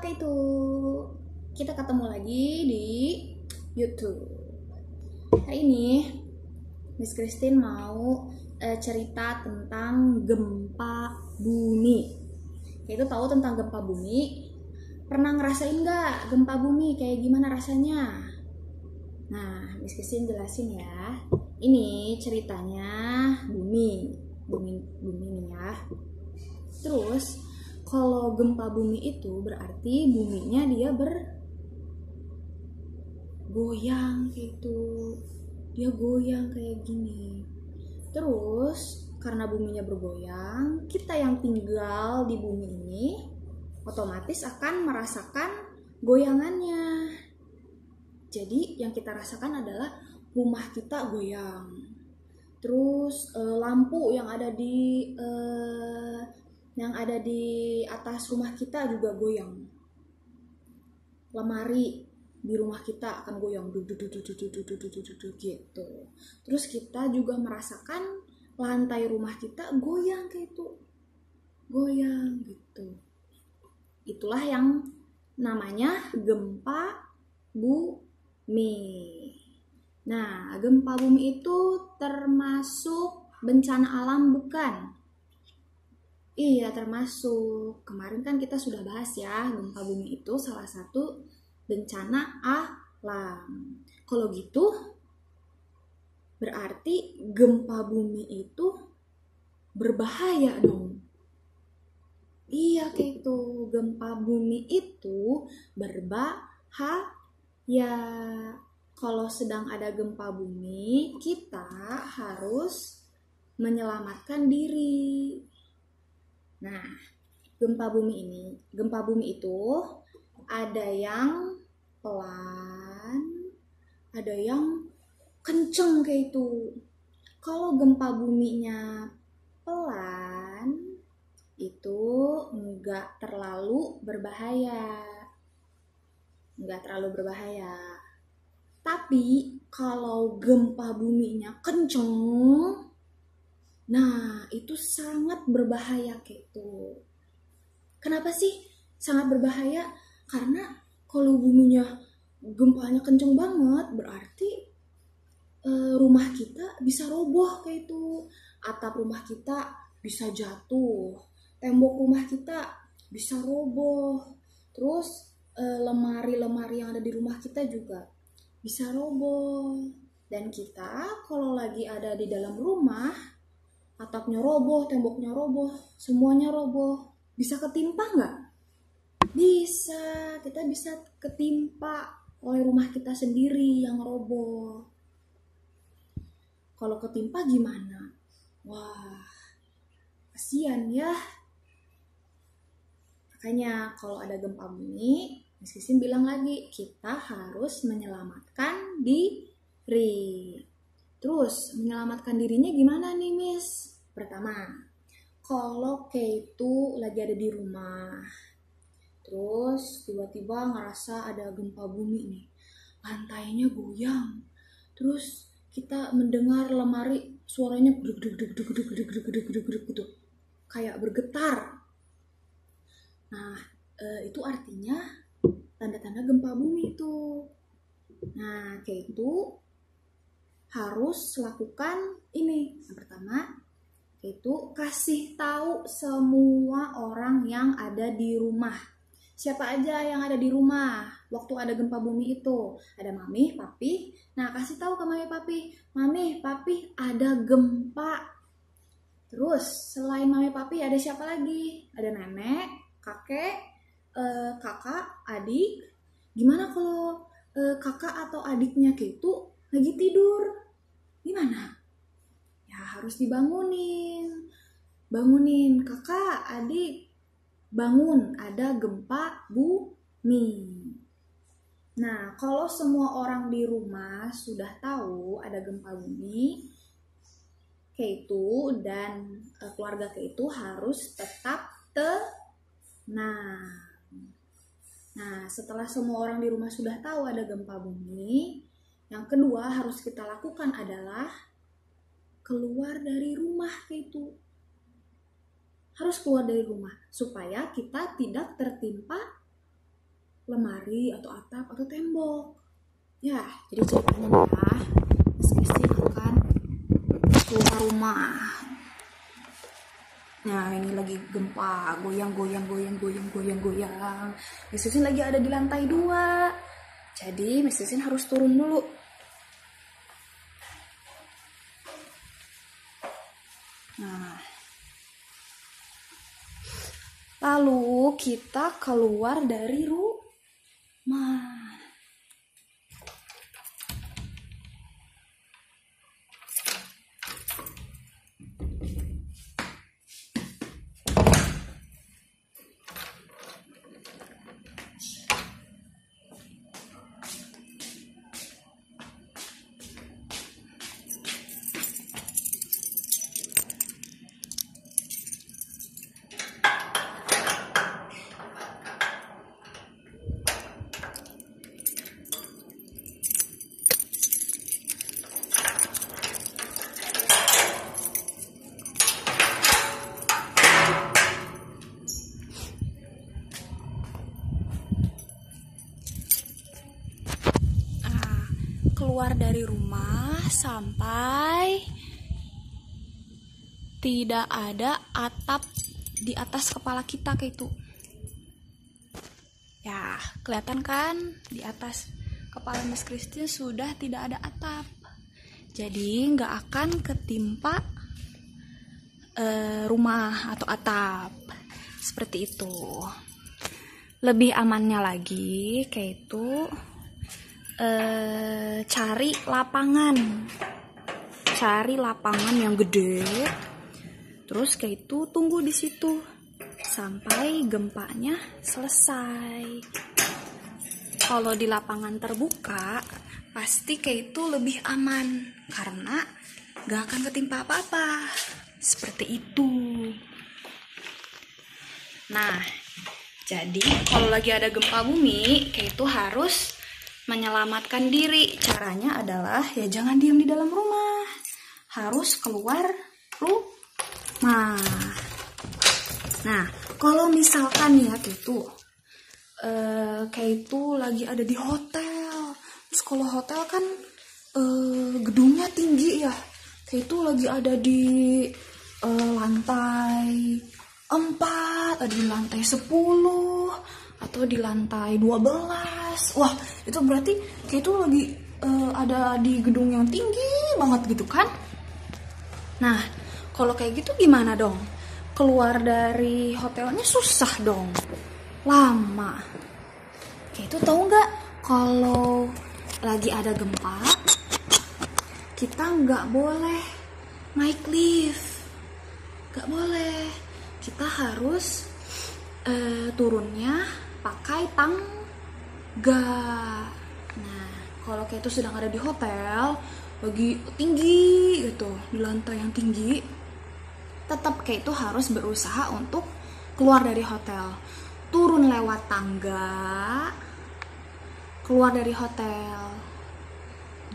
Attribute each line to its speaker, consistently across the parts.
Speaker 1: Oke itu kita ketemu lagi di YouTube. Hari ini Miss Christine mau cerita tentang gempa bumi. Yaitu tahu tentang gempa bumi? Pernah ngerasain nggak gempa bumi kayak gimana rasanya? Nah, Miss Christine jelasin ya. Ini ceritanya bumi nih ya. Terus kalau gempa bumi itu berarti buminya dia bergoyang gitu. Dia goyang kayak gini. Terus karena buminya bergoyang, kita yang tinggal di bumi ini otomatis akan merasakan goyangannya. Jadi yang kita rasakan adalah rumah kita goyang. Terus lampu yang ada di atas rumah kita juga goyang. Lemari di rumah kita akan goyang gitu. Terus kita juga merasakan lantai rumah kita goyang kayak itu. Goyang gitu. Itulah yang namanya gempa bumi. Nah, gempa bumi itu termasuk bencana alam bukan? Iya, termasuk. Kemarin kan kita sudah bahas ya, gempa bumi itu salah satu bencana alam. Kalau gitu, berarti gempa bumi itu berbahaya dong. Iya, kayak itu. Gempa bumi itu berbahaya. Kalau sedang ada gempa bumi, kita harus menyelamatkan diri. Nah, gempa bumi itu ada yang pelan, ada yang kenceng kayak itu. Kalau gempa buminya pelan, itu enggak terlalu berbahaya. Tapi kalau gempa buminya kenceng, nah, itu sangat berbahaya kayak itu. Kenapa sih sangat berbahaya? Karena kalau buminya gempanya kenceng banget, berarti rumah kita bisa roboh kayak itu. Atap rumah kita bisa jatuh. Tembok rumah kita bisa roboh. Terus lemari-lemari yang ada di rumah kita juga bisa roboh. Dan kita kalau lagi ada di dalam rumah, atapnya roboh, temboknya roboh, semuanya roboh. Bisa ketimpa nggak? Bisa, kita bisa ketimpa oleh rumah kita sendiri yang roboh. Kalau ketimpa gimana? Wah, kasihan ya. Makanya kalau ada gempa bumi, Miss Christine bilang lagi, kita harus menyelamatkan diri. Terus menyelamatkan dirinya gimana nih Miss? Pertama, kalau Ketu lagi ada di rumah, terus tiba-tiba ngerasa ada gempa bumi nih, lantainya goyang, terus kita mendengar lemari suaranya gitu, kayak bergetar. Nah, itu artinya tanda-tanda gempa bumi itu. Nah, Ketu harus lakukan ini. Yang pertama, itu kasih tahu semua orang yang ada di rumah. Siapa aja yang ada di rumah waktu ada gempa bumi itu? Ada mami, papi. Nah, kasih tahu ke mami, papi. Mami, papi, ada gempa. Terus, selain mami, papi, ada siapa lagi? Ada nenek, kakek, kakak, adik. Gimana kalau kakak atau adiknya gitu lagi tidur? Gimana? Ya harus bangunin kakak, adik, bangun, ada gempa bumi. Nah, kalau semua orang di rumah sudah tahu ada gempa bumi, Keitu dan keluarga Keitu harus tetap tenang. Nah, setelah semua orang di rumah sudah tahu ada gempa bumi, yang kedua harus kita lakukan adalah keluar dari rumah Keitu. Harus keluar dari rumah supaya kita tidak tertimpa lemari atau atap atau tembok. Ya, jadi ceritanya ya, Miss Christine akan keluar rumah. Nah, ini lagi gempa, goyang. Miss Christine lagi ada di lantai 2. Jadi Miss Christine harus turun dulu. Nah, lalu kita keluar dari rumah. Keluar dari rumah sampai tidak ada atap di atas kepala kita kayak itu. Ya, kelihatan kan di atas kepala Miss Christine sudah tidak ada atap. Jadi nggak akan ketimpa rumah atau atap. Seperti itu. Lebih amannya lagi kayak itu, cari lapangan yang gede, terus kayak itu tunggu di situ sampai gempanya selesai. Kalau di lapangan terbuka pasti kayak itu lebih aman karena gak akan ketimpa apa-apa. Seperti itu. Nah, jadi kalau lagi ada gempa bumi kayak itu harus menyelamatkan diri. Caranya adalah ya jangan diam di dalam rumah, harus keluar rumah. Nah, kalau misalkan ya kayak itu lagi ada di hotel, terus kalau hotel kan gedungnya tinggi ya, kayak itu lagi ada di lantai 4, ada di lantai 10 atau di lantai 12. Wah, itu berarti kayak itu lagi ada di gedung yang tinggi banget gitu kan. Nah, kalau kayak gitu gimana dong? Keluar dari hotelnya susah dong, lama. Kayak itu tahu nggak, kalau lagi ada gempa kita nggak boleh naik lift, nggak boleh. Kita harus turunnya pakai tangga. Nah, kalau kayak itu sedang ada di hotel lagi tinggi gitu, di lantai yang tinggi, tetap kayak itu harus berusaha untuk keluar dari hotel, turun lewat tangga, keluar dari hotel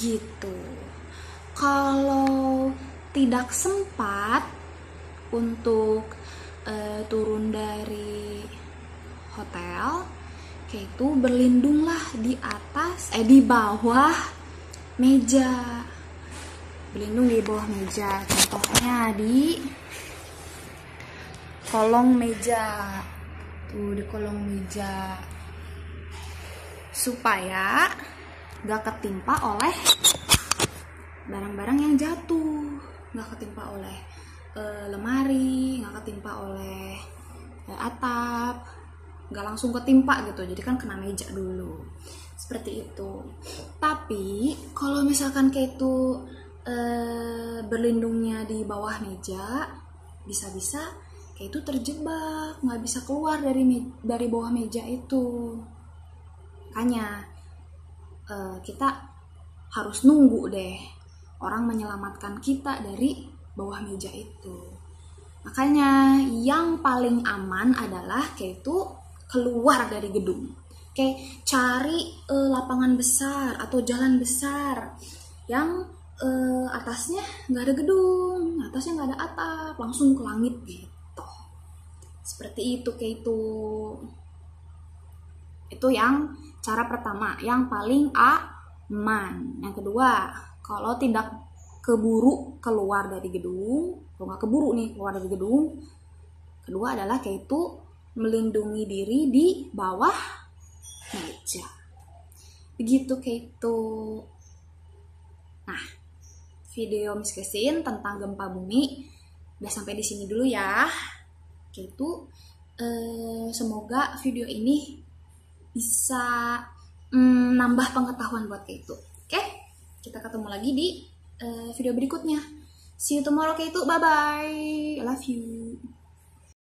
Speaker 1: gitu. Kalau tidak sempat untuk turun dari hotel, kayak itu berlindunglah di bawah meja. Berlindung di bawah meja, contohnya di kolong meja. Tuh, di kolong meja. Supaya gak ketimpa oleh barang-barang yang jatuh, gak ketimpa oleh lemari, gak ketimpa oleh atap, gak langsung ketimpa gitu, jadi kan kena meja dulu. Seperti itu. Tapi kalau misalkan kayak itu berlindungnya di bawah meja, bisa-bisa kayak itu terjebak, nggak bisa keluar dari bawah meja itu. Makanya kita harus nunggu deh orang menyelamatkan kita dari bawah meja itu. Makanya yang paling aman adalah kayak itu keluar dari gedung. Kayak cari lapangan besar atau jalan besar yang atasnya nggak ada gedung, atasnya nggak ada atap, langsung ke langit gitu. Seperti itu kayak itu. Itu yang cara pertama, yang paling aman. Yang kedua, kalau tidak keburu keluar dari gedung, kalau nggak keburu nih keluar dari gedung, kedua adalah yaitu melindungi diri di bawah meja. Begitu itu. Nah, video Miss Kesin tentang gempa bumi udah sampai di sini dulu ya. Itu semoga video ini bisa nambah pengetahuan buat itu. Oke? Kita ketemu lagi di video berikutnya. See you tomorrow, itu. Bye bye. I love you.